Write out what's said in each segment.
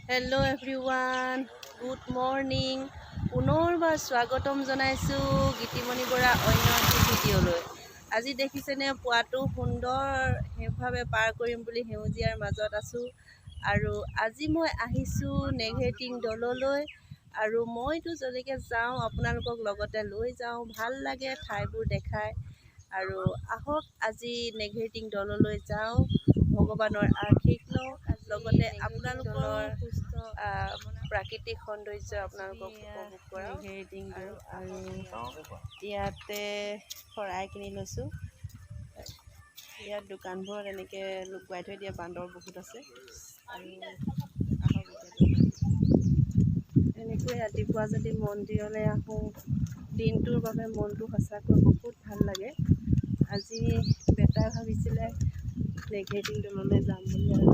Hello' everyone, good morning. পুনৰবাৰ স্বাগতম জনাইছোঁ গীতিমণি বৰা অন্য এটি ভিডিঅ'লৈ। আজি দেখিছেনে পুৱাটো সুন্দৰ সেইভাৱে পাৰ কৰিম বুলি সেউজীয়াৰ মাজত আছোঁ। আৰু আজি মই আহিছোঁ নেঘেৰিটিং দৌললৈ। আৰু মইতো যলৈকে যাওঁ আপোনালোকক লগতে লৈ যাওঁ, ভাল লাগে ঠাইবোৰ দেখাই। আৰু আহক আজি নেঘেৰিটিং দৌললৈ যাওঁ, ভগৱানৰ আশীষ লওঁ, লগতে আপোনালোকৰ প্ৰাকৃতিক সৌন্দৰ্য আপোনালোকক উপভোগ কৰাওঁ। নেঘেৰিটিং দৌল আৰু ইয়াতে শৰাই কিনি লৈছোঁ। ইয়াত দোকানবোৰত এনেকৈ লুকুৱাই থৈ দিয়া বান্দৰ বহুত আছে। আৰু আহক এনেকৈ ৰাতিপুৱা যদি মন্দিৰলৈ আহোঁ, দিনটোৰ বাবে মনটো সঁচাকৈ বহুত ভাল লাগে। আজি বেটাই ভাবিছিলে নেঘেৰিটিং দৌললৈ যাম বুলি, আৰু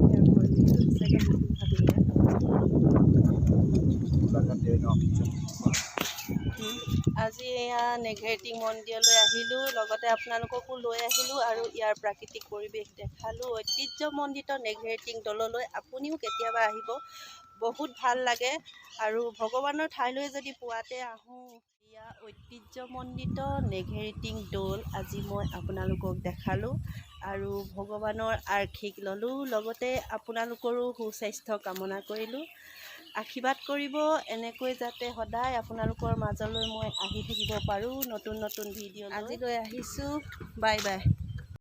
ইয়াৰ পৰিৱেশটো সঁচাকৈ বহুত ভাল লাগে। আজি এয়া নেঘেৰিটিং মন্দিৰলৈ আহিলোঁ, লগতে আপোনালোককো লৈ আহিলোঁ আৰু ইয়াৰ প্ৰাকৃতিক পৰিৱেশ দেখালোঁ। ঐতিহ্যমণ্ডিত নেঘেৰিটিং দৌললৈ আপুনিও কেতিয়াবা আহিব, বহুত ভাল লাগে। আৰু ভগৱানৰ ঠাইলৈ যদি পুৱাতে আহোঁ, এয়া ঐতিহ্যমণ্ডিত নেঘেৰিটিং দৌল আজি মই আপোনালোকক দেখালোঁ আৰু ভগৱানৰ আশীষ ল'লোঁ। লগতে আপোনালোকৰো সুস্বাস্থ্য কামনা কৰিলোঁ। আশীৰ্বাদ কৰিব এনেকৈ যাতে সদায় আপোনালোকৰ মাজলৈ মই আহি থাকিব পাৰোঁ নতুন নতুন ভিডিঅ'। আজিলৈ আহিছোঁ, বাই বাই।